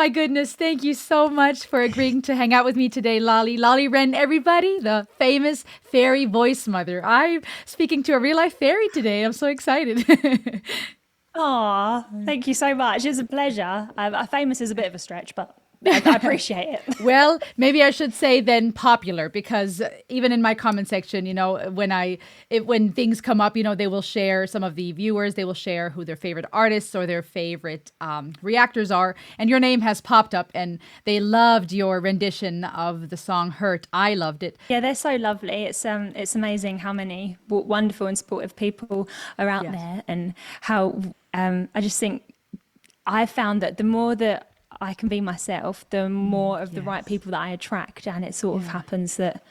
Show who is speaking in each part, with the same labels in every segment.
Speaker 1: my goodness. Thank you so much for agreeing to hang out with me today, Lolli. Lolli Wren, everybody, the famous fairy voice mother. I'm speaking to a real life fairy today. I'm so excited.
Speaker 2: Oh, thank you so much. It's a pleasure. Famous is a bit of a stretch, but I appreciate it.
Speaker 1: Well, maybe I should say then popular, because even in my comment section, when things come up, they will share, some of the viewers, they will share who their favorite artists or their favorite reactors are. And your name has popped up, and they loved your rendition of the song Hurt. I loved it.
Speaker 2: Yeah, they're so lovely. It's amazing how many wonderful and supportive people are out
Speaker 1: Yes.
Speaker 2: there, and how I just think I found that the more that I can be myself, the more of the right
Speaker 1: Yes.
Speaker 2: people that I attract, and it sort of
Speaker 1: Yeah.
Speaker 2: happens that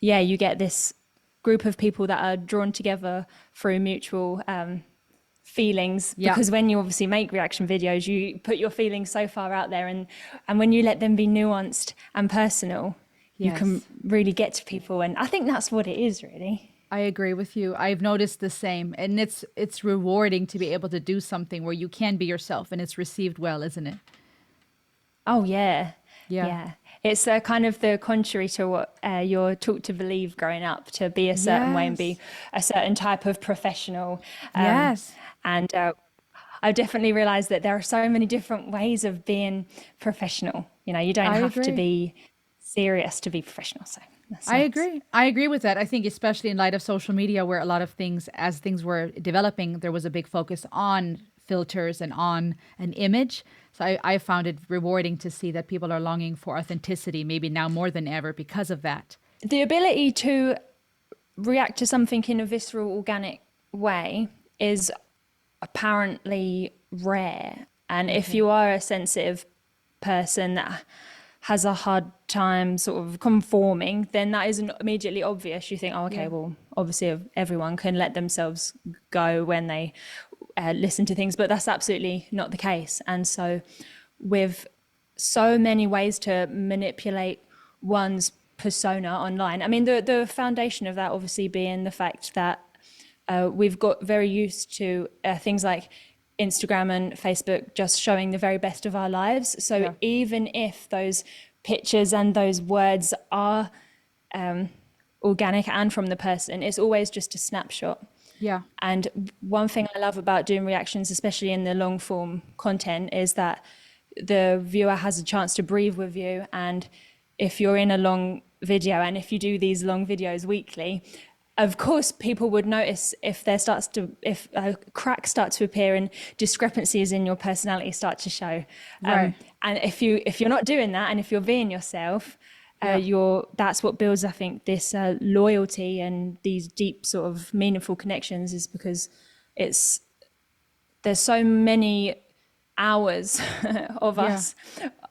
Speaker 2: you get this group of people that are drawn together through mutual feelings,
Speaker 1: Yeah.
Speaker 2: because when you obviously make reaction videos, you put your feelings so far out there, and when you let them be nuanced and personal, you can
Speaker 1: Yes.
Speaker 2: really get to people. And I think that's what it is, really.
Speaker 1: I agree with you. I've noticed the same. And it's rewarding to be able to do something where you can be yourself and it's received well, isn't it?
Speaker 2: Oh yeah,
Speaker 1: Yeah.
Speaker 2: yeah. It's kind of the contrary to what you're taught to believe growing up, to be a certain way and be
Speaker 1: Yes.
Speaker 2: a certain type of professional. Um,
Speaker 1: Yes.
Speaker 2: and I've definitely realized that there are so many different ways of being professional. You don't
Speaker 1: I
Speaker 2: have to
Speaker 1: agree.
Speaker 2: be serious to be professional. So that's
Speaker 1: I
Speaker 2: nice.
Speaker 1: agree. I agree with that. I think especially in light of social media, where a lot of things, as things were developing, there was a big focus on filters and on an image. So I found it rewarding to see that people are longing for authenticity, maybe now more than ever because of that.
Speaker 2: The ability to react to something in a visceral, organic way is apparently rare. And if
Speaker 1: Okay.
Speaker 2: you are a sensitive person that has a hard time sort of conforming, then that isn't immediately obvious. You think, oh, okay,
Speaker 1: Yeah.
Speaker 2: well, obviously everyone can let themselves go when they listen to things, but that's absolutely not the case. And so, with so many ways to manipulate one's persona online, I mean, the foundation of that obviously being the fact that we've got very used to things like Instagram and Facebook just showing the very best of our lives. So
Speaker 1: Yeah.
Speaker 2: even if those pictures and those words are organic and from the person, it's always just a snapshot.
Speaker 1: Yeah.
Speaker 2: And one thing I love about doing reactions, especially in the long form content, is that the viewer has a chance to breathe with you. And if you're in a long video, and if you do these long videos weekly, of course people would notice if cracks start to appear and discrepancies in your personality start to show.
Speaker 1: Right.
Speaker 2: And if you're not doing that, and if you're being yourself,
Speaker 1: Yeah.
Speaker 2: that's what builds, I think, this loyalty and these deep sort of meaningful connections, is because it's there's so many hours of
Speaker 1: Yeah.
Speaker 2: us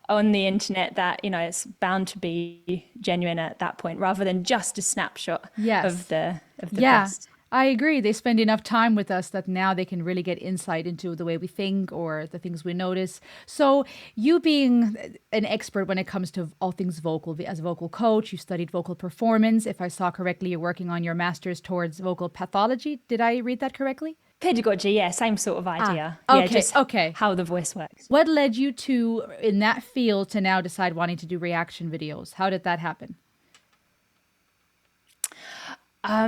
Speaker 2: on the internet that it's bound to be genuine at that point, rather than just a snapshot of
Speaker 1: Yes.
Speaker 2: the
Speaker 1: Yeah,
Speaker 2: best.
Speaker 1: I agree. They spend enough time with us that now they can really get insight into the way we think or the things we notice. So, you being an expert when it comes to all things vocal, as a vocal coach, you studied vocal performance. If I saw correctly, you're working on your master's towards vocal pathology. Did I read that correctly?
Speaker 2: Pedagogy, yeah, same sort of
Speaker 1: Ah,
Speaker 2: idea. Yeah,
Speaker 1: okay,
Speaker 2: just
Speaker 1: okay.
Speaker 2: how the voice works.
Speaker 1: What led you to, in that field, to now decide wanting to do reaction videos? How did that happen?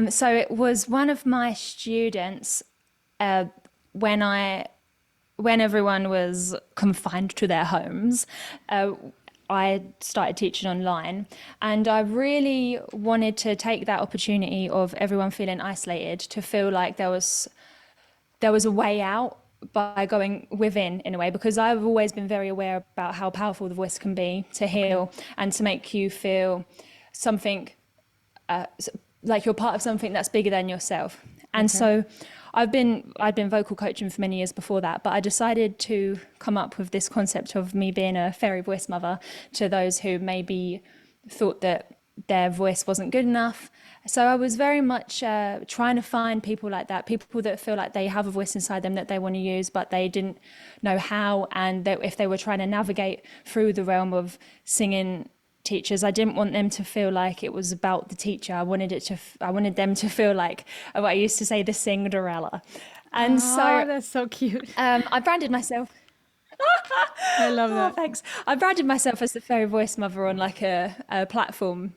Speaker 2: So it was one of my students, uh, when I when everyone was confined to their homes. I started teaching online, and I really wanted to take that opportunity of everyone feeling isolated to feel like there was a way out by going within, in a way, because I've always been very aware about how powerful the voice can be to
Speaker 1: Okay,
Speaker 2: heal and to make you feel something, like you're part of something that's bigger than yourself. And
Speaker 1: okay,
Speaker 2: so I'd been vocal coaching for many years before that, but I decided to come up with this concept of me being a fairy voice mother to those who maybe thought that their voice wasn't good enough. So I was very much trying to find people like that, people that feel like they have a voice inside them that they want to use, but they didn't know how. And that if they were trying to navigate through the realm of singing teachers, I didn't want them to feel like it was about the teacher. I wanted them to feel like what I used to say, the Cinderella. And
Speaker 1: oh,
Speaker 2: so
Speaker 1: that's so cute.
Speaker 2: I branded myself.
Speaker 1: I love
Speaker 2: Oh,
Speaker 1: that.
Speaker 2: thanks. I branded myself as the fairy voice mother on like a platform,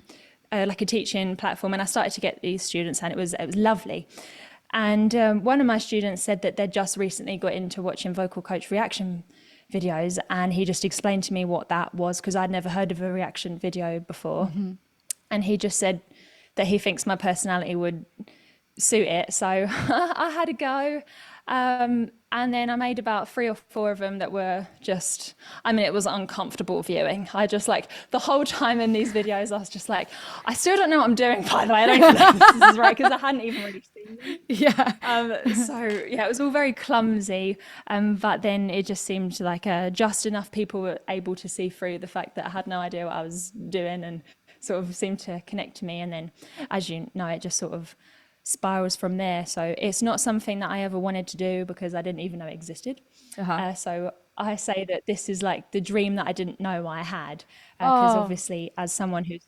Speaker 2: like a teaching platform, and I started to get these students, and it was lovely. And one of my students said that they'd just recently got into watching vocal coach reaction videos, and he just explained to me what that was because I'd never heard of a reaction video before.
Speaker 1: Hmm.
Speaker 2: And he just said that he thinks my personality would suit it. So I had a go. And then I made about 3 or 4 of them that were just, I mean, it was uncomfortable viewing. I just like, the whole time in these videos, I was just like, I still don't know what I'm doing, by the way. I don't even know if this is right because I hadn't even really seen them.
Speaker 1: Yeah.
Speaker 2: So yeah, it was all very clumsy, but then it just seemed like just enough people were able to see through the fact that I had no idea what I was doing and sort of seemed to connect to me. And then, as you know, it just sort of spirals from there. So it's not something that I ever wanted to do because I didn't even know it existed.
Speaker 1: Uh-huh.
Speaker 2: So I say that this is like the dream that I didn't know I had, because
Speaker 1: Oh,
Speaker 2: obviously as someone who's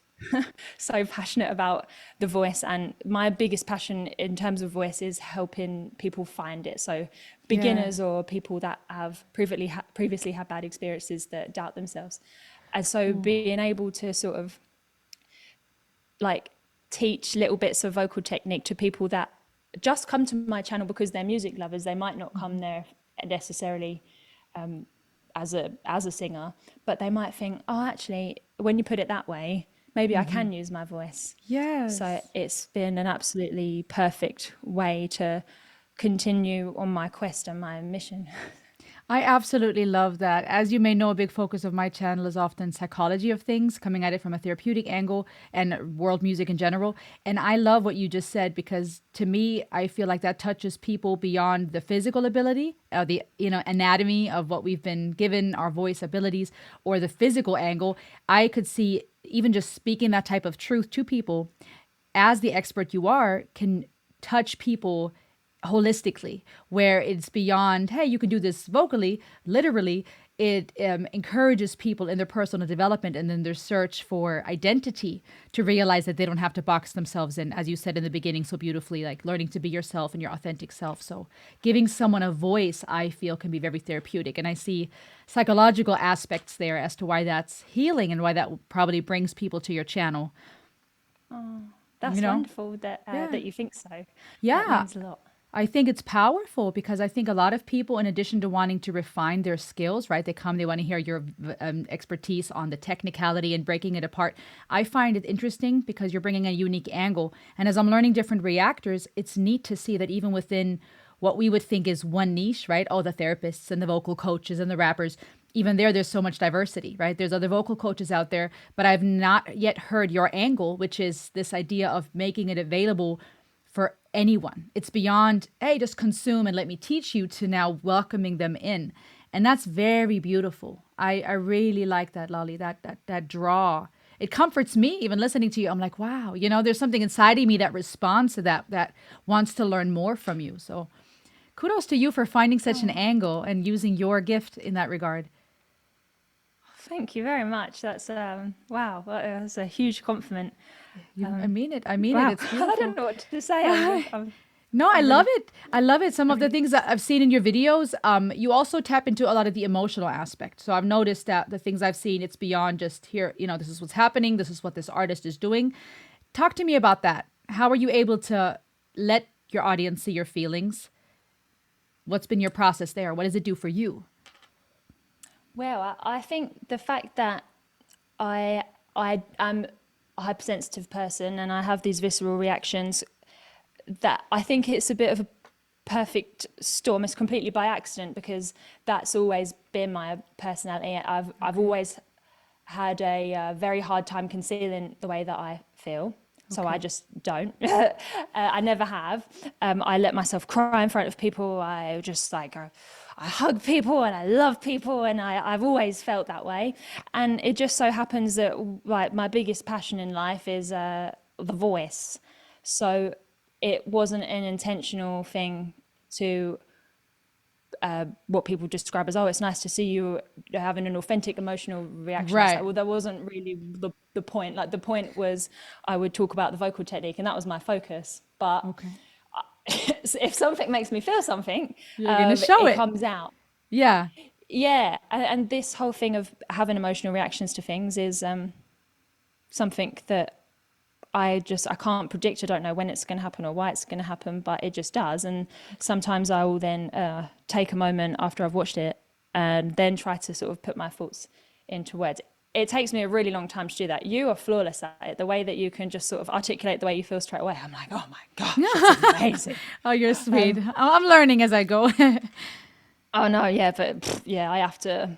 Speaker 2: so passionate about the voice, and my biggest passion in terms of voice is helping people find it. So
Speaker 1: yeah.
Speaker 2: beginners or people that have previously had bad experiences that doubt themselves. And so
Speaker 1: Ooh.
Speaker 2: being able to sort of like teach little bits of vocal technique to people that just come to my channel because they're music lovers. They might not come there necessarily as a singer, but they might think, oh, actually, when you put it that way, maybe I
Speaker 1: Hmm.
Speaker 2: can use my voice. So
Speaker 1: Yes.
Speaker 2: it's been an absolutely perfect way to continue on my quest and my mission.
Speaker 1: I absolutely love that. As you may know, a big focus of my channel is often psychology of things, coming at it from a therapeutic angle and world music in general. And I love what you just said because to me, I feel like that touches people beyond the physical ability, the anatomy of what we've been given, our voice abilities, or the physical angle. I could see even just speaking that type of truth to people, as the expert you are, can touch people holistically, where it's beyond, hey, you can do this vocally, literally. It encourages people in their personal development and in their search for identity to realize that they don't have to box themselves in, as you said in the beginning so beautifully, like learning to be yourself and your authentic self. So giving someone a voice, I feel, can be very therapeutic. And I see psychological aspects there as to why that's healing and why that probably brings people to your channel.
Speaker 2: Oh,
Speaker 1: You
Speaker 2: that's
Speaker 1: know?
Speaker 2: wonderful that
Speaker 1: Yeah.
Speaker 2: that you think so. That
Speaker 1: Yeah.
Speaker 2: means a lot.
Speaker 1: I think it's powerful because I think a lot of people, in addition to wanting to refine their skills, right? They want to hear your expertise on the technicality and breaking it apart. I find it interesting because you're bringing a unique angle. And as I'm learning different reactors, it's neat to see that even within what we would think is one niche, right? Oh, the therapists and the vocal coaches and the rappers, even there's so much diversity, right? There's other vocal coaches out there, but I've not yet heard your angle, which is this idea of making it available for anyone. It's beyond, hey, just consume and let me teach you, to now welcoming them in. And that's very beautiful. I really like that, Lolly, that draw. It comforts me even listening to you. I'm like, wow, there's something inside of me that responds to that wants to learn more from you. So kudos to you for finding such an
Speaker 2: Oh,
Speaker 1: angle and using your gift in that regard.
Speaker 2: thank you very much. That's wow, that's a huge compliment.
Speaker 1: I
Speaker 2: Um,
Speaker 1: mean it. I mean it.
Speaker 2: wow,
Speaker 1: It's
Speaker 2: I
Speaker 1: beautiful.
Speaker 2: don't know what to say. I'm
Speaker 1: No, I
Speaker 2: I'm
Speaker 1: love
Speaker 2: really
Speaker 1: it. I love it. Some of the
Speaker 2: I'm
Speaker 1: things that I've seen in your videos, you also tap into a lot of the emotional aspect. So I've noticed that the things I've seen, it's beyond just here, this is what's happening. This is what this artist is doing. Talk to me about that. How are you able to let your audience see your feelings? What's been your process there? What does it do for you?
Speaker 2: well. I think the fact that I am a hypersensitive person and I have these visceral reactions, that I think it's a bit of a perfect storm. It's completely by accident because that's always been my personality. I've
Speaker 1: Okay.
Speaker 2: always had a very hard time concealing the way that I feel. So I
Speaker 1: Okay.
Speaker 2: just don't. I never have. I let myself cry in front of people. I just like I hug people and I love people, and I've always felt that way. And it just so happens that like my biggest passion in life is the voice. So it wasn't an intentional thing to what people describe as, oh, it's nice to see you having an authentic emotional reaction. It's like,
Speaker 1: Right.
Speaker 2: well, that wasn't really the point. Like the point was I would talk about the vocal technique and that was my focus. But
Speaker 1: Okay.
Speaker 2: if something makes me feel something,
Speaker 1: You're going to show
Speaker 2: it
Speaker 1: it.
Speaker 2: comes out.
Speaker 1: Yeah.
Speaker 2: yeah, and this whole thing of having emotional reactions to things is something that I can't predict. I don't know when it's going to happen or why it's going to happen, but it just does. And sometimes I will then take a moment after I've watched it and then try to sort of put my thoughts into words. It takes me a really long time to do that. You are flawless at it. The way that you can just sort of articulate the way you feel straight away. I'm like, oh my gosh, it's amazing.
Speaker 1: Oh, you're sweet. I'm learning as I go.
Speaker 2: Oh no, yeah, but yeah, I have to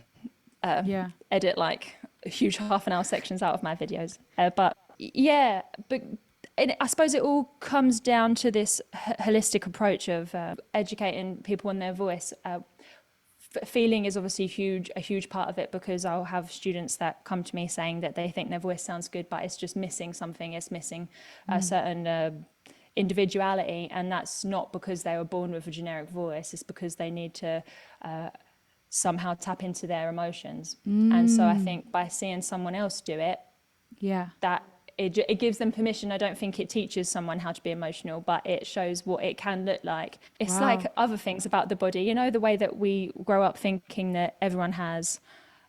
Speaker 1: Yeah.
Speaker 2: edit like huge half an hour sections out of my videos. But yeah, but I suppose it all comes down to this holistic approach of educating people on their voice. Feeling is obviously a huge part of it, because I'll have students that come to me saying that they think their voice sounds good, but it's just missing something. It's missing a certain individuality, and that's not because they were born with a generic voice. It's because they need to somehow tap into their emotions. And so I think by seeing someone else do it,
Speaker 1: Yeah.
Speaker 2: that it gives them permission. I don't think it teaches someone how to be emotional, but it shows what it can look like. It's
Speaker 1: Wow.
Speaker 2: like other things about the body, you know, the way that we grow up thinking that everyone has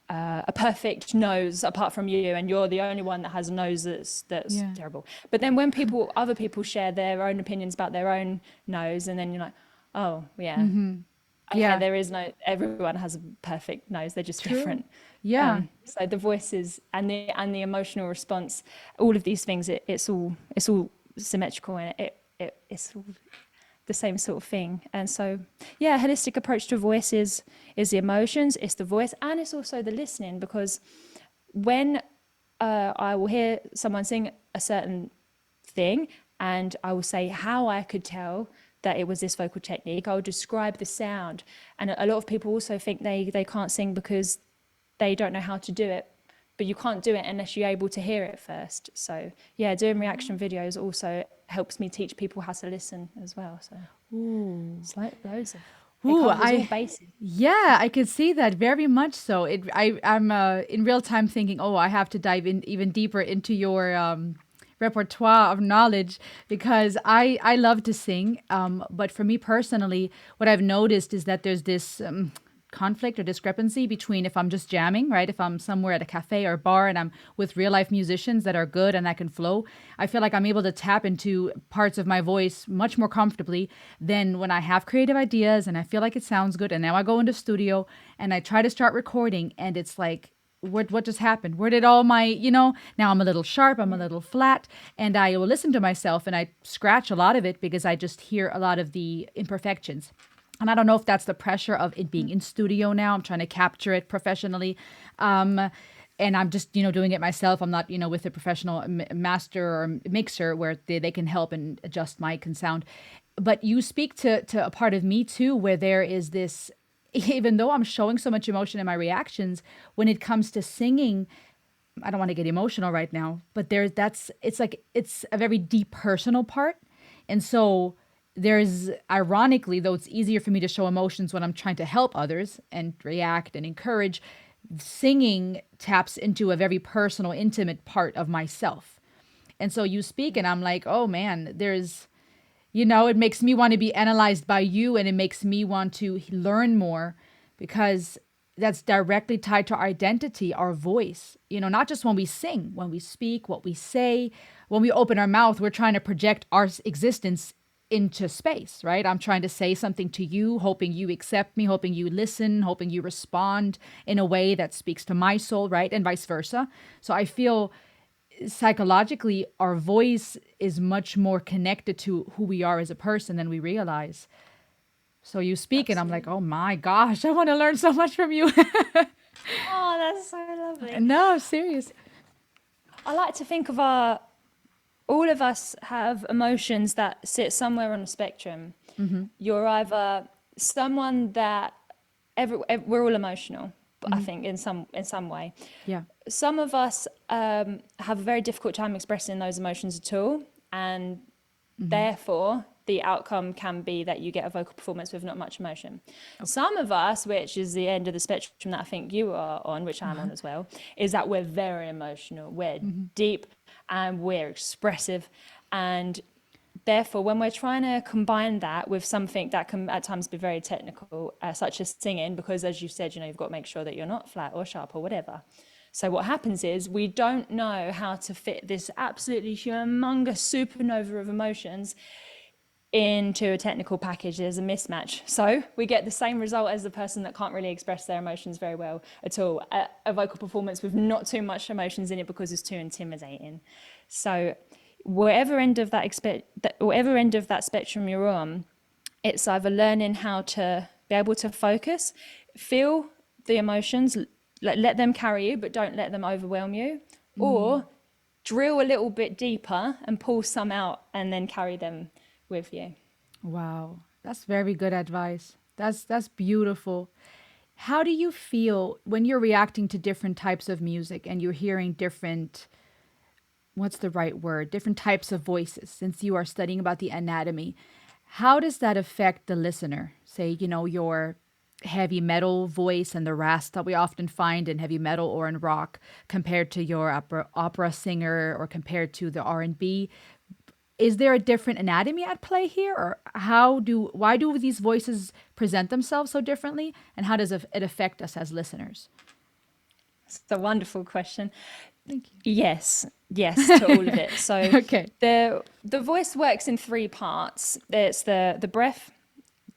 Speaker 2: a perfect nose apart from you, and you're the only one that has a nose that's
Speaker 1: Yeah.
Speaker 2: terrible. But then when other people share their own opinions about their own nose, and then you're like, oh yeah, okay,
Speaker 1: Yeah.
Speaker 2: there is no, everyone has a perfect nose, they're just
Speaker 1: True.
Speaker 2: different.
Speaker 1: Yeah.
Speaker 2: So the voices and the emotional response, all of these things, it's all symmetrical, and it's all the same sort of thing. And so yeah, holistic approach to voice is the emotions, it's the voice, and it's also the listening. Because when I will hear someone sing a certain thing, and I will say how I could tell that it was this vocal technique, I'll describe the sound. And a lot of people also think they can't sing because they don't know how to do it, but you can't do it unless you're able to hear it first. So yeah, doing reaction videos also helps me teach people how to listen as well. So it's like loads of, it
Speaker 1: Ooh,
Speaker 2: covers all bases.
Speaker 1: yeah, I could see that very much so. I'm in real time thinking, oh, I have to dive in even deeper into your repertoire of knowledge, because I love to sing. But for me personally, what I've noticed is that there's this conflict or discrepancy between if I'm just jamming, right? If I'm somewhere at a cafe or bar and I'm with real life musicians that are good and I can flow, I feel like I'm able to tap into parts of my voice much more comfortably than when I have creative ideas and I feel like it sounds good. And now I go into studio and I try to start recording and it's like, what just happened? Where did all my, now I'm a little sharp, I'm a little flat, and I will listen to myself and I scratch a lot of it because I just hear a lot of the imperfections. And I don't know if that's the pressure of it being in studio now. I'm trying to capture it professionally. And I'm just, doing it myself. I'm not, with a professional master or mixer where they can help and adjust mic and sound. But you speak to a part of me too, where there is this, even though I'm showing so much emotion in my reactions, when it comes to singing, I don't want to get emotional right now, but it's a very deep personal part. And so there's, ironically, though it's easier for me to show emotions when I'm trying to help others and react and encourage, singing taps into a very personal, intimate part of myself. And so you speak and I'm like, oh man, it makes me want to be analyzed by you, and it makes me want to learn more, because that's directly tied to our identity, our voice. Not just when we sing, when we speak, what we say, when we open our mouth, we're trying to project our existence into space, right? I'm trying to say something to you, hoping you accept me, hoping you listen, hoping you respond in a way that speaks to my soul, right? And vice versa. So I feel psychologically, our voice is much more connected to who we are as a person than we realize. So you speak and I'm like, oh my gosh, I want to learn so much from you.
Speaker 2: Oh, that's so lovely.
Speaker 1: No, serious.
Speaker 2: I like to think of all of us have emotions that sit somewhere on the spectrum. You're either someone that we're all emotional, I think in some way.
Speaker 1: Yeah.
Speaker 2: Some of us have a very difficult time expressing those emotions at all, and therefore the outcome can be that you get a vocal performance with not much emotion. Some of us, which is the end of the spectrum that I think you are on, which I'm on as well, is that we're very emotional, we're deep and we're expressive, and therefore, when we're trying to combine that with something that can at times be very technical, such as singing, because as you said, you've got to make sure that you're not flat or sharp or whatever. So what happens is we don't know how to fit this absolutely humongous supernova of emotions into a technical package. There's a mismatch. So we get the same result as the person that can't really express their emotions very well at all. A vocal performance with not too much emotions in it because it's too intimidating. So whatever end of that spectrum you're on, it's either learning how to be able to focus, feel the emotions, let them carry you, but don't let them overwhelm you, or drill a little bit deeper and pull some out and then carry them with you.
Speaker 1: Wow, that's very good advice. That's beautiful. How do you feel when you're reacting to different types of music and you're hearing different, what's the right word, different types of voices, since you are studying about the anatomy? How does that affect the listener? Say, your heavy metal voice and the rasp that we often find in heavy metal or in rock compared to your opera singer or compared to the R&B. Is there a different anatomy at play here, or why do these voices present themselves so differently, and how does it affect us as listeners?
Speaker 2: It's a wonderful question.
Speaker 1: Thank you.
Speaker 2: Yes to all of it. So
Speaker 1: Okay.
Speaker 2: the voice works in three parts. There's the breath,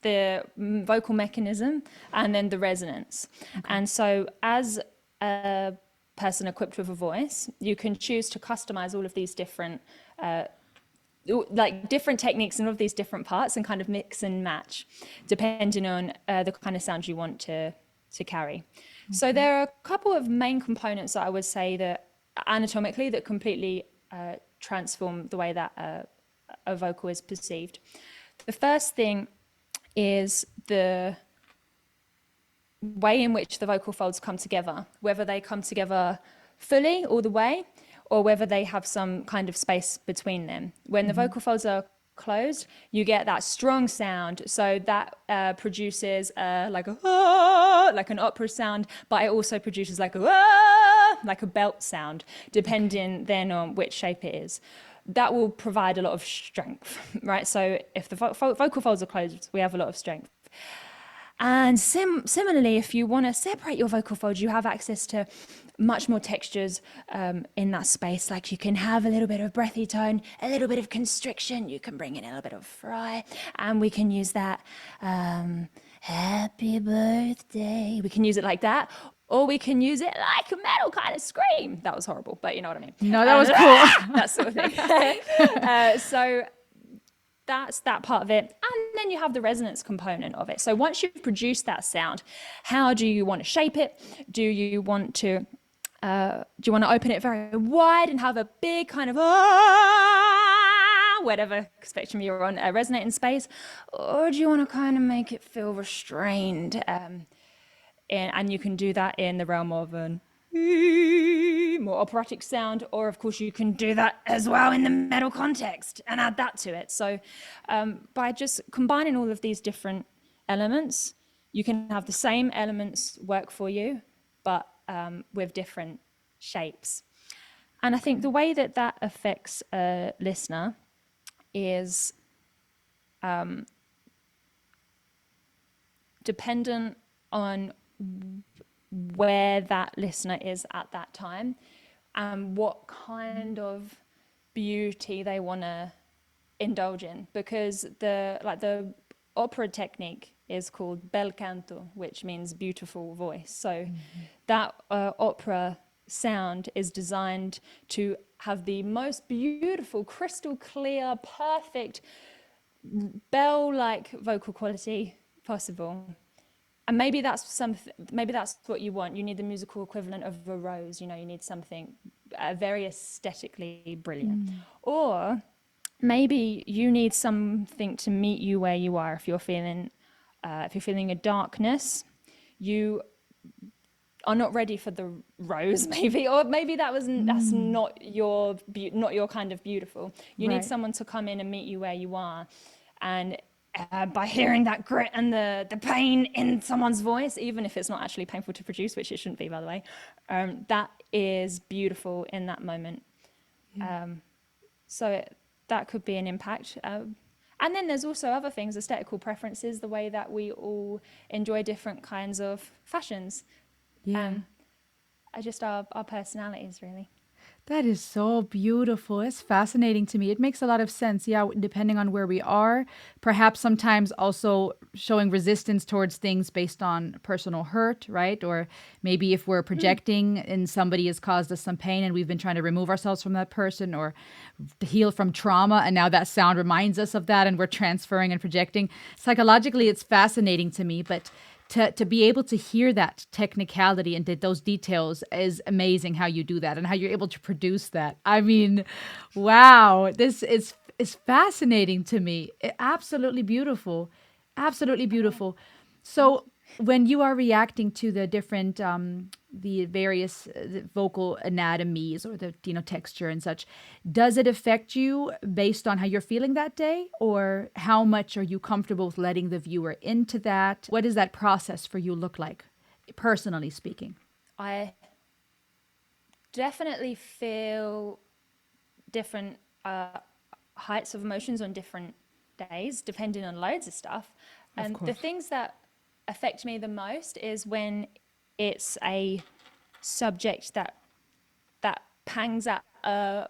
Speaker 2: the vocal mechanism, and then the resonance. Okay. And so as a person equipped with a voice, you can choose to customize all of these different different techniques and all of these different parts and kind of mix and match depending on the kind of sound you want to carry. Okay. So there are a couple of main components that I would say that anatomically that completely transform the way that a vocal is perceived. The first thing is the way in which the vocal folds come together, whether they come together fully all the way or whether they have some kind of space between them. When the vocal folds are closed, you get that strong sound. So that produces like an opera sound, but it also produces like a belt sound, depending then on which shape it is. That will provide a lot of strength, right? So if the vocal folds are closed, we have a lot of strength. And similarly, if you want to separate your vocal folds, you have access to much more textures in that space. Like you can have a little bit of breathy tone, a little bit of constriction. You can bring in a little bit of fry, and we can use that happy birthday. We can use it like that, or we can use it like a metal kind of scream. That was horrible, but you know what I mean.
Speaker 1: No, that was cool.
Speaker 2: That sort of thing. So that's that part of it. And then you have the resonance component of it. So once you've produced that sound, how do you want to shape it? Do you want to open it very wide and have a big kind of whatever spectrum you're on, resonating space? Or do you want to kind of make it feel restrained? And you can do that in the realm of an more operatic sound, or of course you can do that as well in the metal context and add that to it. So by just combining all of these different elements, you can have the same elements work for you, but with different shapes. And I think the way that affects a listener is dependent on where that listener is at that time and what kind of beauty they want to indulge in, because the opera technique is called bel canto, which means beautiful voice. So that opera sound is designed to have the most beautiful, crystal clear, perfect bell-like vocal quality possible. And maybe that's what you want. You need the musical equivalent of a rose. You need something very aesthetically brilliant. Or maybe you need something to meet you where you are. If you're feeling a darkness, you are not ready for the rose, maybe, or maybe that's not your kind of beautiful. You need someone to come in and meet you where you are, and by hearing that grit and the pain in someone's voice, even if it's not actually painful to produce, which it shouldn't be, by the way, that is beautiful in that moment. So that could be an impact. And then there's also other things, aesthetical preferences, the way that we all enjoy different kinds of fashions.
Speaker 1: Yeah.
Speaker 2: Um, just our personalities, really.
Speaker 1: That is so beautiful. It's fascinating to me. It makes a lot of sense. Yeah, depending on where we are, perhaps sometimes also showing resistance towards things based on personal hurt, right? Or maybe if we're projecting and somebody has caused us some pain and we've been trying to remove ourselves from that person or heal from trauma, and now that sound reminds us of that and we're transferring and projecting. Psychologically, it's fascinating to me, but to be able to hear that technicality and those details is amazing how you do that and how you're able to produce that. I mean, wow, this is fascinating to me. Absolutely beautiful. Absolutely beautiful. So when you are reacting to the different the various the vocal anatomies or the texture and such, does it affect you based on how you're feeling that day, or how much are you comfortable with letting the viewer into that? What does that process for you look like, personally speaking?
Speaker 2: I definitely feel different heights of emotions on different days, depending on loads of stuff.
Speaker 1: Of
Speaker 2: And the
Speaker 1: course.
Speaker 2: things that affect me the most is when it's a subject that pangs at a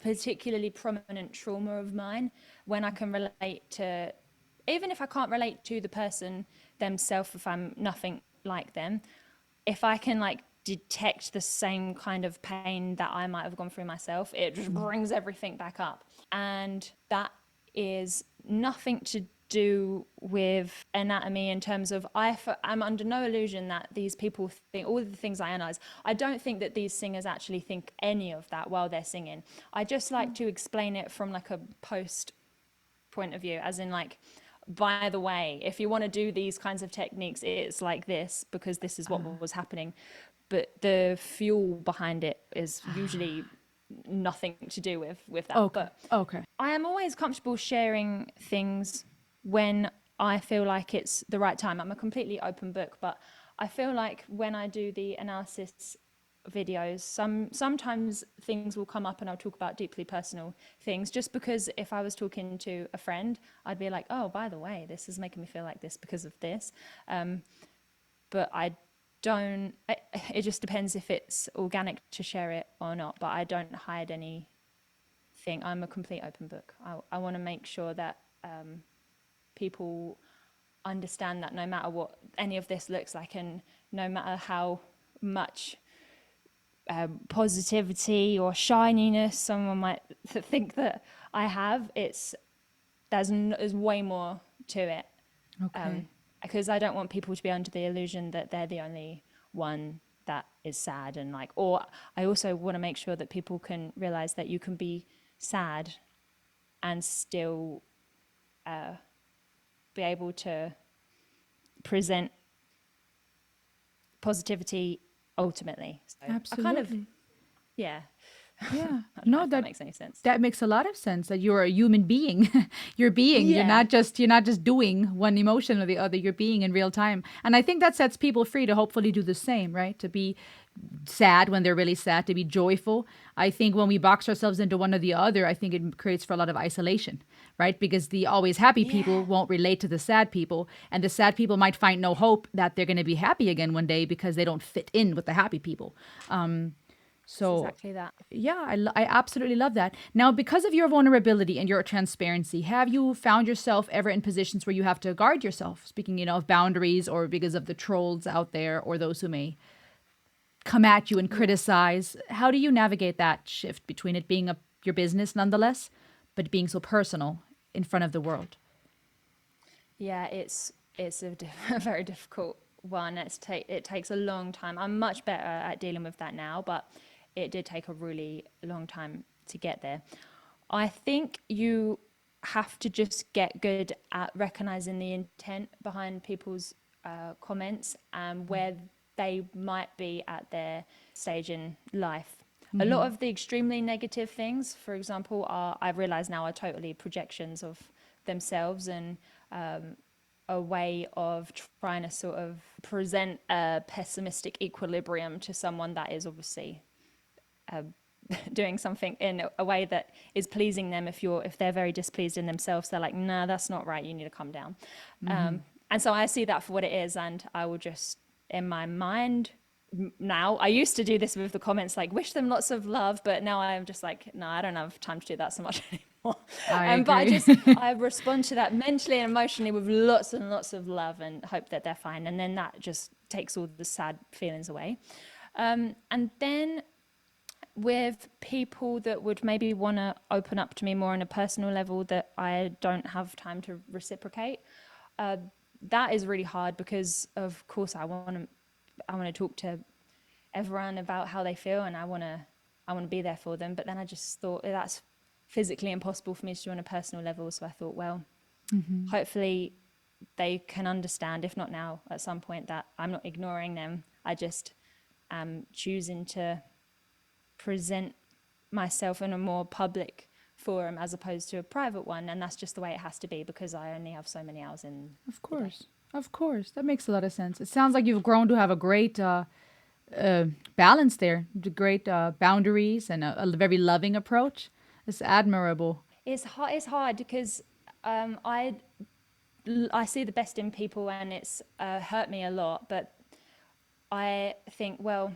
Speaker 2: particularly prominent trauma of mine, when I can relate to, even if I can't relate to the person themselves, if I'm nothing like them, if I can like detect the same kind of pain that I might have gone through myself, it just brings everything back up. And that is nothing to do with anatomy in terms of I'm under no illusion that these people think all of the things I analyze. I don't think that these singers actually think any of that while they're singing. I just like to explain it from like a post point of view, as in like, by the way, if you want to do these kinds of techniques, it's like this because this is what was happening. But the fuel behind it is usually nothing to do with that.
Speaker 1: Okay.
Speaker 2: But
Speaker 1: Okay.
Speaker 2: I am always comfortable sharing things when I feel like it's the right time. I'm a completely open book, but I feel like when I do the analysis videos, sometimes things will come up and I'll talk about deeply personal things, just because if I was talking to a friend, I'd be like, oh, by the way, this is making me feel like this because of this. But I don't, it just depends if it's organic to share it or not, but I don't hide anything. I'm a complete open book. I want to make sure that people understand that no matter what any of this looks like, and no matter how much positivity or shininess someone might think that I have, there's way more to it.
Speaker 1: Okay.
Speaker 2: Because I don't want people to be under the illusion that they're the only one that is sad, and like, or I also want to make sure that people can realize that you can be sad and still be able to present positivity ultimately. So I kind of,
Speaker 1: Absolutely.
Speaker 2: yeah,
Speaker 1: Yeah.
Speaker 2: I don't know
Speaker 1: No,
Speaker 2: if that
Speaker 1: that
Speaker 2: makes any sense.
Speaker 1: that makes a lot of sense, that you're a human being. You're being.
Speaker 2: Yeah.
Speaker 1: You're not just doing one emotion or the other. You're being in real time. And I think that sets people free to hopefully do the same, right? To be sad when they're really sad, to be joyful. I think when we box ourselves into one or the other, I think it creates for a lot of isolation, right? Because the always happy people
Speaker 2: Yeah.
Speaker 1: won't relate to the sad people, and the sad people might find no hope that they're going to be happy again one day because they don't fit in with the happy people.
Speaker 2: It's
Speaker 1: So
Speaker 2: exactly that.
Speaker 1: yeah, I absolutely love that. Now, because of your vulnerability and your transparency, have you found yourself ever in positions where you have to guard yourself? Speaking, of boundaries, or because of the trolls out there or those who may come at you and
Speaker 2: Yeah.
Speaker 1: criticize. How do you navigate that shift between it being your business nonetheless, but being so personal in front of the world?
Speaker 2: Yeah, it's a very difficult one. It takes a long time. I'm much better at dealing with that now, but it did take a really long time to get there. I think you have to just get good at recognizing the intent behind people's comments and where they might be at their stage in life. A lot of the extremely negative things, for example, I realize now are totally projections of themselves, and a way of trying to sort of present a pessimistic equilibrium to someone that is obviously doing something in a way that is pleasing them. If they're very displeased in themselves, they're like, nah, that's not right, you need to calm down. And so I see that for what it is, and I will just, in my mind now, I used to do this with the comments like wish them lots of love, but now I'm just like, no, I don't have time to do that so much anymore.
Speaker 1: I
Speaker 2: But
Speaker 1: agree.
Speaker 2: I respond to that mentally and emotionally with lots and lots of love and hope that they're fine, and then that just takes all the sad feelings away. And then with people that would maybe want to open up to me more on a personal level that I don't have time to reciprocate, uh, that is really hard because of course I want to talk to everyone about how they feel, and I want to be there for them. But then I just thought that's physically impossible for me to do on a personal level. So I thought, well, hopefully they can understand, if not now, at some point, that I'm not ignoring them. I just am choosing to present myself in a more public forum as opposed to a private one, and that's just the way it has to be because I only have so many hours in
Speaker 1: Of
Speaker 2: the day.
Speaker 1: course. Of course. That makes a lot of sense. It sounds like you've grown to have a great balance there, the great boundaries and a very loving approach. It's admirable.
Speaker 2: It's hard because I see the best in people, and it's hurt me a lot, but I think, well,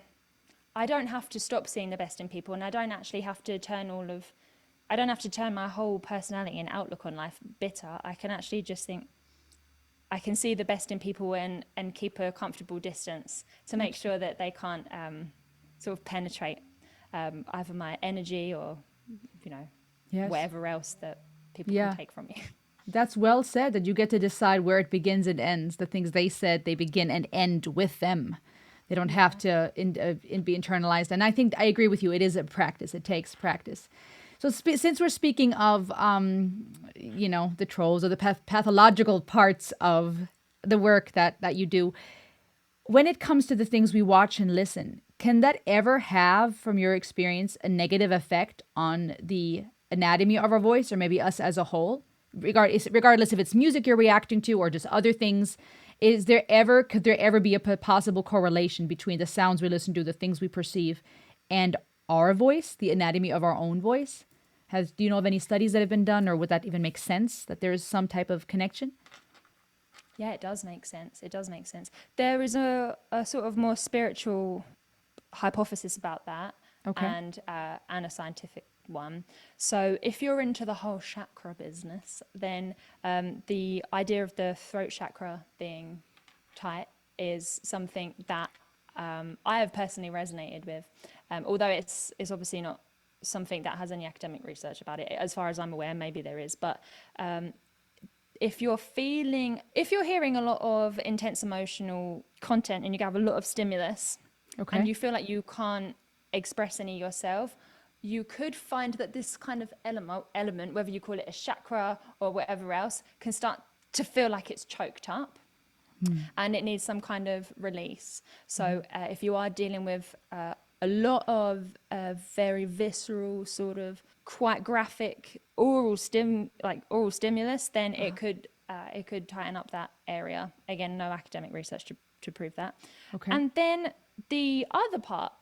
Speaker 2: I don't have to stop seeing the best in people, and I don't actually have to I don't have to turn my whole personality and outlook on life bitter. I can actually just think I can see the best in people and keep a comfortable distance to make sure that they can't sort of penetrate either my energy or, you know,
Speaker 1: Yes.
Speaker 2: whatever else that people can
Speaker 1: Yeah.
Speaker 2: take from me.
Speaker 1: That's well said that you get to decide where it begins and ends. The things they said, they begin and end with them. They don't have
Speaker 2: Yeah.
Speaker 1: to be internalized. And I think I agree with you. It is a practice. It takes practice. So since we're speaking of, the trolls or the pathological parts of the work that you do, when it comes to the things we watch and listen, can that ever have, from your experience, a negative effect on the anatomy of our voice or maybe us as a whole? Regardless if it's music you're reacting to or just other things, could there ever be a possible correlation between the sounds we listen to, the things we perceive, and our voice, the anatomy of our own voice? Do you know of any studies that have been done, or would that even make sense that there is some type of connection?
Speaker 2: Yeah, it does make sense. It does make sense. There is a sort of more spiritual hypothesis about that,
Speaker 1: Okay.
Speaker 2: and a scientific one. So if you're into the whole chakra business, then the idea of the throat chakra being tight is something that I have personally resonated with, although it's obviously not something that has any academic research about it. As far as I'm aware, maybe there is, but if you're hearing a lot of intense emotional content and you have a lot of stimulus and
Speaker 1: Okay.
Speaker 2: you feel like you can't express any yourself, you could find that this kind of element, whether you call it a chakra or whatever else, can start to feel like it's choked up and it needs some kind of release. So if you are dealing with a lot of very visceral, sort of quite graphic oral stimulus, then it could tighten up that area. Again, no academic research to prove that.
Speaker 1: Okay.
Speaker 2: And then the other part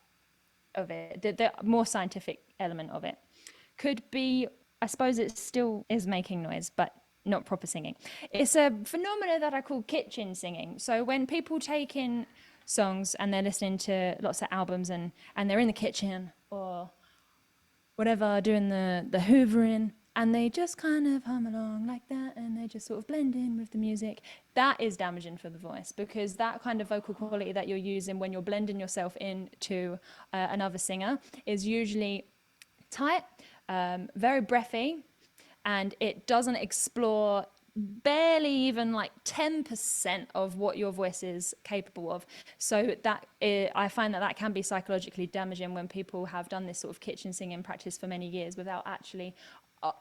Speaker 2: of it, the more scientific element of it, could be, I suppose it still is making noise, but not proper singing. It's a phenomena that I call kitchen singing. So when people take in songs and they're listening to lots of albums and they're in the kitchen or whatever, doing the hoovering, and they just kind of hum along like that and they just sort of blend in with the music, that is damaging for the voice, because that kind of vocal quality that you're using when you're blending yourself into another singer is usually tight, very breathy, and it doesn't explore barely even like 10% of what your voice is capable of. So I find that can be psychologically damaging when people have done this sort of kitchen singing practice for many years without actually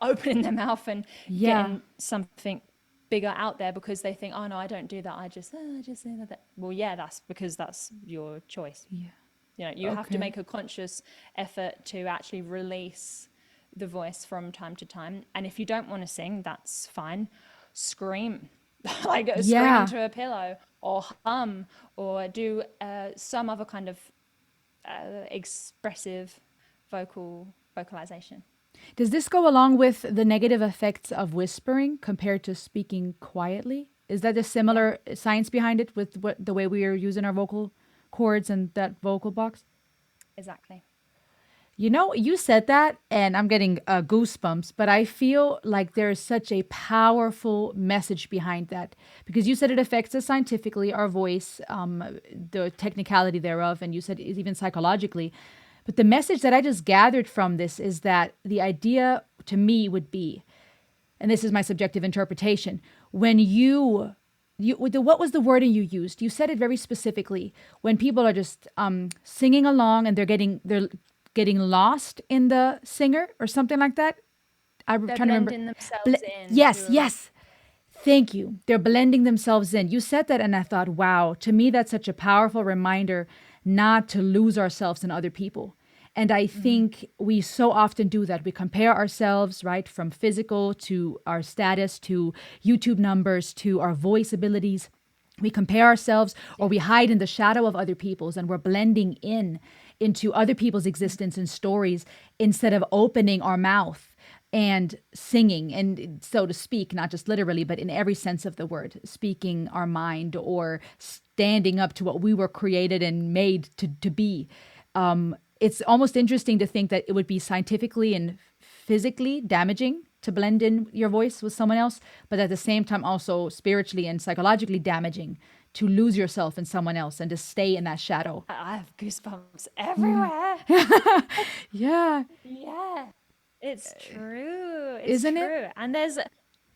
Speaker 2: opening their mouth and
Speaker 1: Yeah.
Speaker 2: getting something bigger out there, because they think, oh no, I don't do that, I just say that. Well, yeah, that's because that's your choice.
Speaker 1: Yeah.
Speaker 2: You have to
Speaker 1: Okay.
Speaker 2: make a conscious effort to actually release the voice from time to time. And if you don't want to sing, that's fine. Scream, like scream
Speaker 1: Yeah.
Speaker 2: into a pillow, or hum, or do some other kind of expressive vocalization.
Speaker 1: Does this go along with the negative effects of whispering compared to speaking quietly? Is that a
Speaker 2: Yeah,
Speaker 1: similar science behind it with what the way we are using our vocal cords and that vocal box?
Speaker 2: exactly.
Speaker 1: You know, you said that, and I'm getting goosebumps, but I feel like there's such a powerful message behind that because you said it affects us scientifically, our voice, the technicality thereof, and you said even psychologically. But the message that I just gathered from this is that the idea to me would be, and this is my subjective interpretation, when what was the wording you used? You said it very specifically. When people are just singing along and they're getting lost in the singer or something like that. I'm
Speaker 2: They're
Speaker 1: trying to remember.
Speaker 2: blending themselves
Speaker 1: Yes,
Speaker 2: into a
Speaker 1: yes. Thank you. They're blending themselves in. You said that, and I thought, wow, to me, that's such a powerful reminder not to lose ourselves in other people. And I
Speaker 2: Mhm.
Speaker 1: think we so often do that. We compare ourselves, right, from physical to our status to YouTube numbers to our voice abilities. We compare ourselves or
Speaker 2: Yeah.
Speaker 1: we hide in the shadow of other people's and we're blending in into other people's
Speaker 2: Mhm.
Speaker 1: existence and stories instead of opening our mouth and singing and so to speak, not just literally but in every sense of the word, speaking our mind or standing up to what we were created and made to be. It's almost interesting to think that it would be scientifically and physically damaging to blend in your voice with someone else, but at the same time also spiritually and psychologically damaging to lose yourself in someone else and to stay in that shadow.
Speaker 2: I have goosebumps
Speaker 1: Yeah.
Speaker 2: everywhere.
Speaker 1: Yeah.
Speaker 2: Yeah, it's true. It's
Speaker 1: Isn't it?
Speaker 2: true. And there's,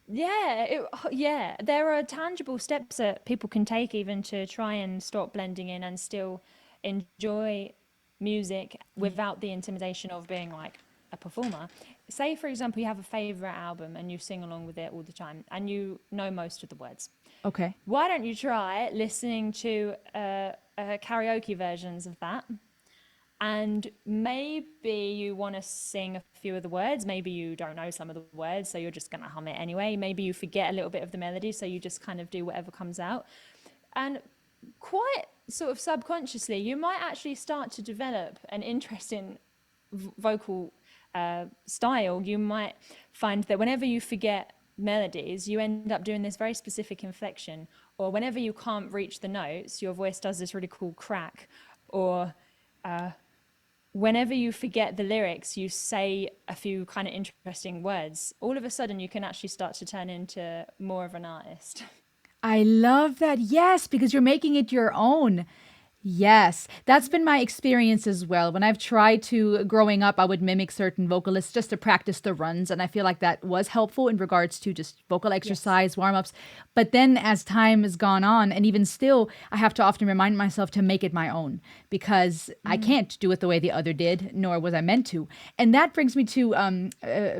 Speaker 2: yeah, yeah, there are tangible steps that people can take even to try and stop blending in and still enjoy music without the intimidation of being like a performer. Say, for example, you have a favorite album and you sing along with it all the time and you know most of the words.
Speaker 1: Okay.
Speaker 2: Why don't you try listening to karaoke versions of that? And maybe you want to sing a few of the words. Maybe you don't know some of the words, so you're just going to hum it anyway. Maybe you forget a little bit of the melody, so you just kind of do whatever comes out. And quite sort of subconsciously, you might actually start to develop an interest in vocal style. You might find that whenever you forget melodies, you end up doing this very specific inflection. Or whenever you can't reach the notes, your voice does this really cool crack. Or whenever you forget the lyrics, you say a few kind of interesting words. All of a sudden, you can actually start to turn into more of an artist.
Speaker 1: I love that. Yes, because you're making it your own. Yes, that's been my experience as well. When I've tried to, growing up, I would mimic certain vocalists just to practice the runs. And I feel like that was helpful in regards to just vocal
Speaker 2: Yes.
Speaker 1: exercise, warm ups. But then as time has gone on, and even still, I have to often remind myself to make it my own because I
Speaker 2: Mm.
Speaker 1: can't do it the way the other did, nor was I meant to. And that brings me to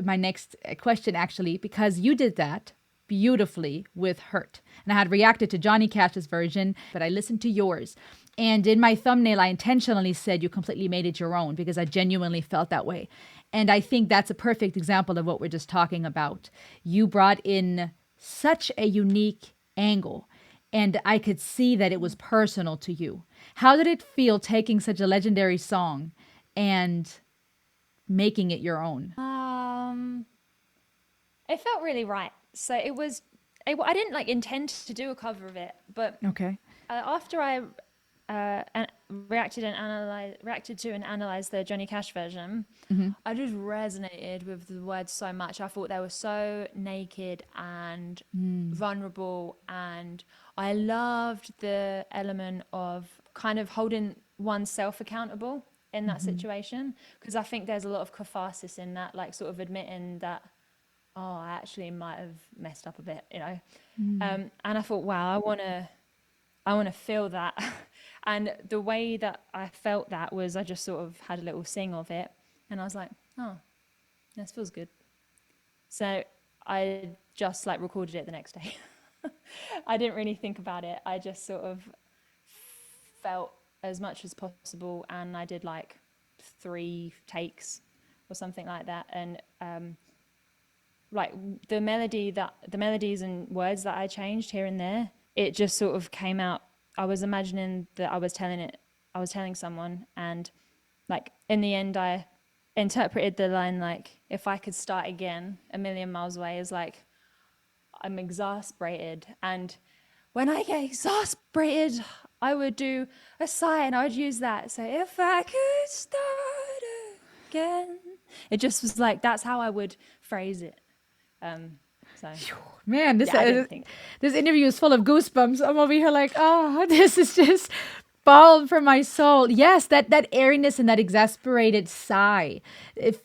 Speaker 1: my next question, actually, because you did that beautifully with Hurt. And I had reacted to Johnny Cash's version, but I listened to yours. And in my thumbnail, I intentionally said you completely made it your own because I genuinely felt that way. And I think that's a perfect example of what we're just talking about. You brought in such a unique angle, and I could see that it was personal to you. How did it feel taking such a legendary song and making it your own?
Speaker 2: Um, it felt really right. So it was, I didn't like intend to do a cover of it, but
Speaker 1: Okay.
Speaker 2: after I reacted to and analyzed the Johnny Cash version,
Speaker 1: Mm-hmm.
Speaker 2: I just resonated with the words so much. I thought they were so naked and vulnerable, and I loved the element of kind of holding oneself accountable in that
Speaker 1: Mm-hmm.
Speaker 2: situation, because I think there's a lot of catharsis in that, like sort of admitting that, oh, I actually might have messed up a bit, you know. And I thought, wow, I want to feel that. And the way that I felt that was I just sort of had a little sing of it, and I was like, oh, this feels good. So I just like recorded it the next day. I didn't really think about it. I just sort of felt as much as possible, and I did like 3 takes or something like that. And like the melodies and words that I changed here and there, it just sort of came out. I was imagining that I was telling someone, and like in the end, I interpreted the line like, if I could start again a million miles away, is like, I'm exasperated. And when I get exasperated, I would do a sigh and I would use that. So if I could start again, it just was like, that's how I would phrase it. So
Speaker 1: Man,
Speaker 2: yeah, I didn't think.
Speaker 1: this interview is full of goosebumps. I'm over here like, oh, this is just balm for my soul. Yes, that airiness and that exasperated sigh,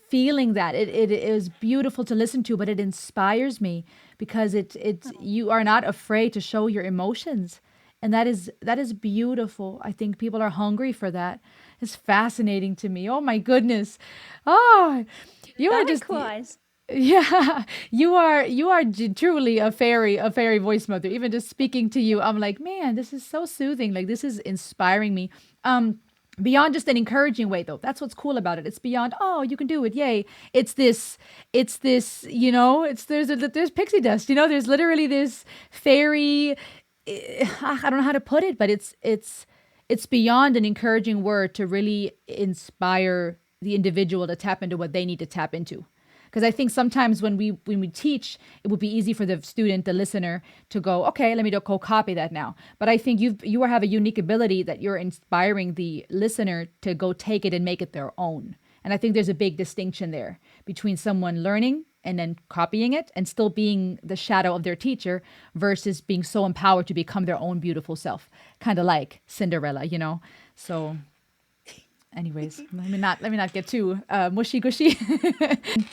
Speaker 1: feeling that it is beautiful to listen to, but it inspires me because it's you are not afraid to show your emotions, and that is beautiful. I think people are hungry for that. It's fascinating to me. Oh my goodness, oh, you are just.
Speaker 2: Likewise.
Speaker 1: Yeah, you are truly a fairy voice mother. Even just speaking to you, I'm like, man, this is so soothing. Like this is inspiring me. Beyond just an encouraging way though. That's what's cool about it. It's beyond, oh, you can do it. Yay. It's this, there's pixie dust, there's literally this fairy I don't know how to put it, but it's beyond an encouraging word to really inspire the individual to tap into what they need to tap into. Because I think sometimes when we teach, it would be easy for the student, the listener, to go, okay, let me go copy that now. But I think you have a unique ability that you're inspiring the listener to go take it and make it their own. And I think there's a big distinction there between someone learning and then copying it and still being the shadow of their teacher versus being so empowered to become their own beautiful self, kind of like Cinderella. So anyways, let me not get too mushy gushy.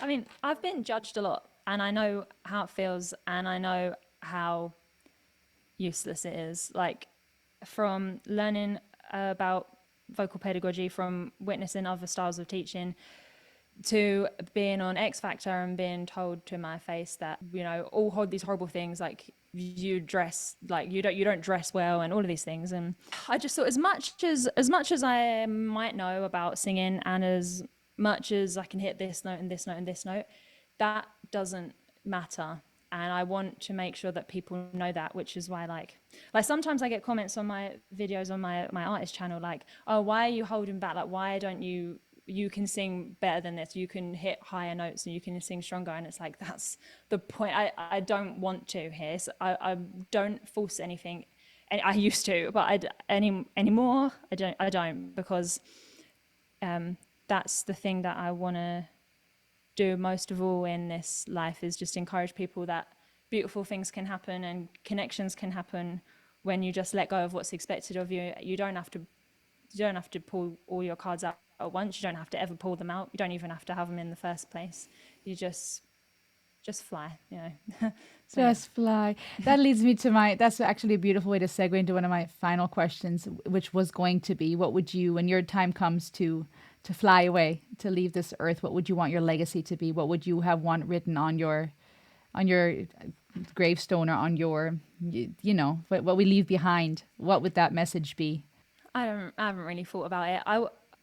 Speaker 2: I mean, I've been judged a lot, and I know how it feels, and I know how useless it is. Like, from learning about vocal pedagogy, from witnessing other styles of teaching, to being on X Factor and being told to my face that, all these horrible things, like you dress like you don't dress well and all of these things. And I just thought, as much as I might know about singing, and as much as I can hit this note and this note and this note, that doesn't matter. And I want to make sure that people know that, which is why, like sometimes I get comments on my videos on my artist channel, like, oh, why are you holding back? Like, why don't you can sing better than this, you can hit higher notes and you can sing stronger. And it's like, that's the point. I don't want to here. So I don't force anything. And I used to, but anymore I don't, because that's the thing that I want to do most of all in this life, is just encourage people that beautiful things can happen and connections can happen when you just let go of what's expected of you. You don't have to pull all your cards out at once. You don't have to ever pull them out. You don't even have to have them in the first place. You just fly. So,
Speaker 1: Just fly. That leads me to that's actually a beautiful way to segue into one of my final questions, which was going to be, what would you, when your time comes to fly away, to leave this earth, what would you want your legacy to be? What would you want written on your gravestone, or on your, what we leave behind? What would that message be?
Speaker 2: I haven't really thought about it.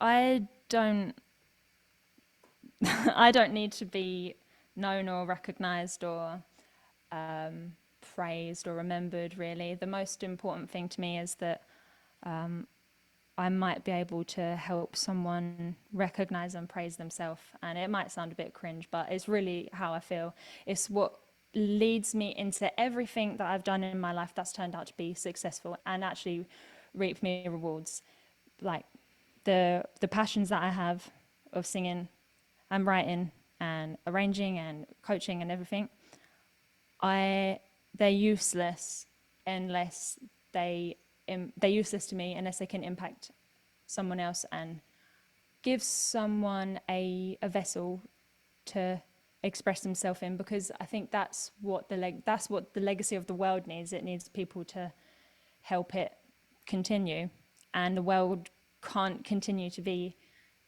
Speaker 2: I don't I don't need to be known or recognized or praised or remembered, really. The most important thing to me is that I might be able to help someone recognize and praise themselves. And it might sound a bit cringe, but it's really how I feel. It's what leads me into everything that I've done in my life that's turned out to be successful and actually reap me rewards. Like the passions that I have of singing and writing and arranging and coaching and everything, they're useless unless they're useless to me unless they can impact someone else and give someone a vessel to express themselves in, because I think that's what the legacy of the world needs. It needs people to help it continue, and the world can't continue to be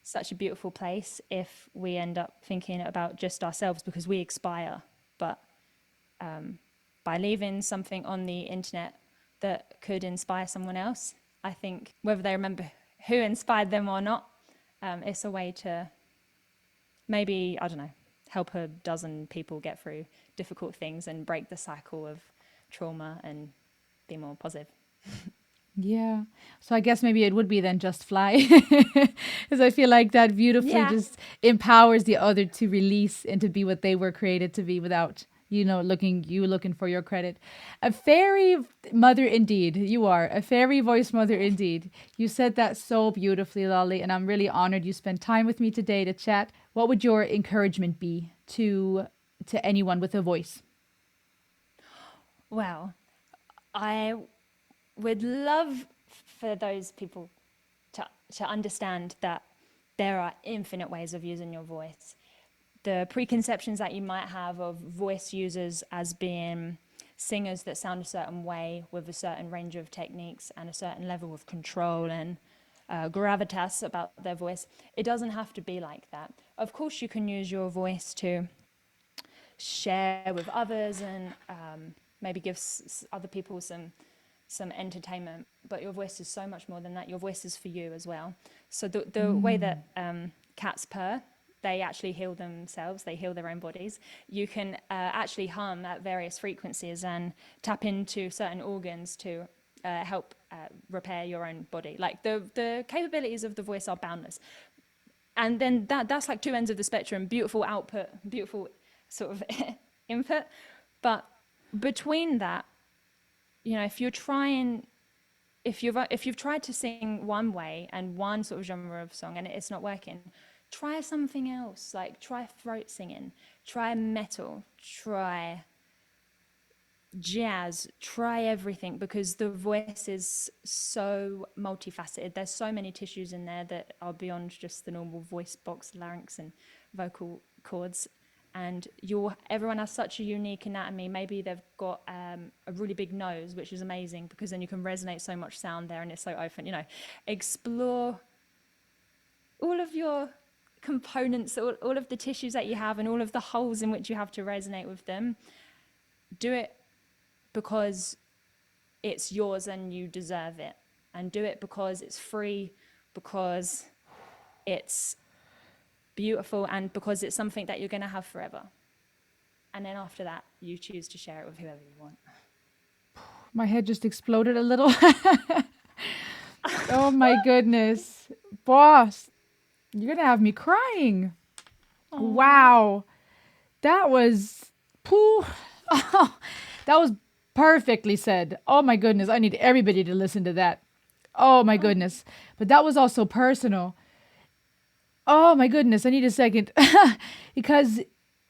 Speaker 2: such a beautiful place if we end up thinking about just ourselves, because we expire. But by leaving something on the internet that could inspire someone else, I think, whether they remember who inspired them or not, it's a way to maybe, I don't know, help a dozen people get through difficult things and break the cycle of trauma and be more positive.
Speaker 1: Yeah. So I guess maybe it would be then just fly. Because I feel like that beautifully
Speaker 2: Yeah.
Speaker 1: just empowers the other to release and to be what they were created to be without, looking for your credit. A fairy mother indeed. You are a fairy voice mother indeed. You said that so beautifully, Lolly, and I'm really honored you spent time with me today to chat. What would your encouragement be to anyone with a voice?
Speaker 2: Well, I would love for those people to understand that there are infinite ways of using your voice. The preconceptions that you might have of voice users as being singers that sound a certain way with a certain range of techniques and a certain level of control and gravitas about their voice, it doesn't have to be like that. Of course, you can use your voice to share with others and maybe give other people some entertainment, but your voice is so much more than that. Your voice is for you as well. So the way that cats purr, they actually heal themselves, they heal their own bodies. You can actually hum at various frequencies and tap into certain organs to help repair your own body. Like the capabilities of the voice are boundless. And then that's like two ends of the spectrum: beautiful output, beautiful sort of input. But between that, if you've tried to sing one way and one sort of genre of song and it's not working, try something else. Like try throat singing, try metal, try jazz, try everything, because the voice is so multifaceted. There's so many tissues in there that are beyond just the normal voice box, larynx and vocal cords. And everyone has such a unique anatomy. Maybe they've got a really big nose, which is amazing because then you can resonate so much sound there and it's so open. Explore all of your components, all of the tissues that you have and all of the holes in which you have to resonate with them. Do it because it's yours and you deserve it. And do it because it's free, because it's beautiful, and because it's something that you're going to have forever. And then after that, you choose to share it with whoever you want.
Speaker 1: My head just exploded a little. Oh my goodness. Boss, you're gonna have me crying.
Speaker 2: Oh,
Speaker 1: Wow. That was pooh. That was perfectly said. Oh my goodness. I need everybody to listen to that. Oh my
Speaker 2: oh,
Speaker 1: goodness. But that was also personal. Oh my goodness. I need a second. Because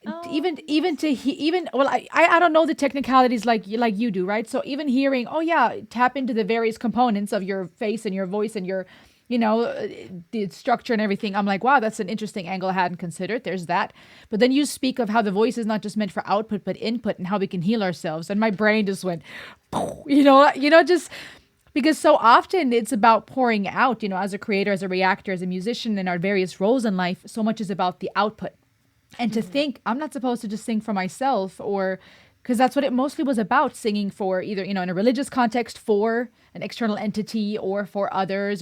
Speaker 2: oh,
Speaker 1: even to even well I don't know the technicalities like you do, right? So even hearing, oh yeah, tap into the various components of your face and your voice and your the structure and everything. I'm like, wow, that's an interesting angle I hadn't considered. There's that. But then you speak of how the voice is not just meant for output but input, and how we can heal ourselves, and my brain just went just because so often it's about pouring out, as a creator, as a reactor, as a musician, in our various roles in life. So much is about the output. And to think I'm not supposed to just sing for myself, or because that's what it mostly was about, singing for either, in a religious context for an external entity or for others,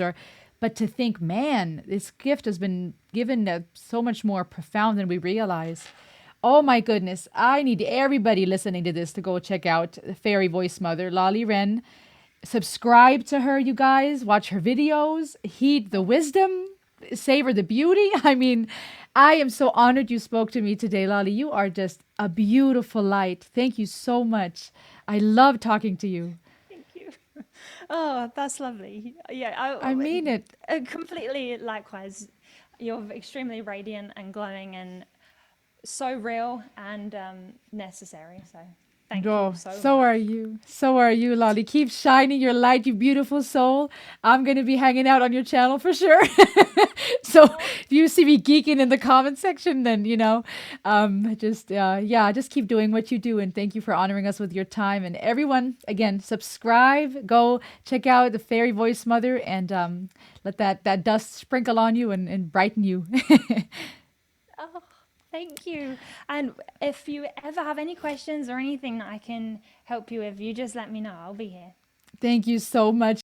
Speaker 1: but to think, man, this gift has been given so much more profound than we realize. Oh my goodness. I need everybody listening to this to go check out the Fairy Voice Mother, Lolly Wren. Subscribe to her, you guys. Watch her videos. Heed the wisdom. Savor the beauty. I mean, I am so honored you spoke to me today, Lolly. You are just a beautiful light. Thank you so much. I love talking to you.
Speaker 2: thank you. Oh, that's lovely. Yeah,
Speaker 1: I mean it.
Speaker 2: completely likewise. You're extremely radiant and glowing and so real and necessary. So thank you
Speaker 1: Oh,
Speaker 2: so
Speaker 1: so are
Speaker 2: much.
Speaker 1: you. So are you, Lolly. Keep shining your light, you beautiful soul. I'm going to be hanging out on your channel for sure. So
Speaker 2: Oh,
Speaker 1: if you see me geeking in the comment section, then, yeah, just keep doing what you do. And thank you for honoring us with your time. And everyone, again, subscribe, go check out the Fairy Voice Mother, and let that dust sprinkle on you and brighten you.
Speaker 2: oh, thank you. And if you ever have any questions or anything that I can help you with, you just let me know. I'll be here.
Speaker 1: Thank you so much.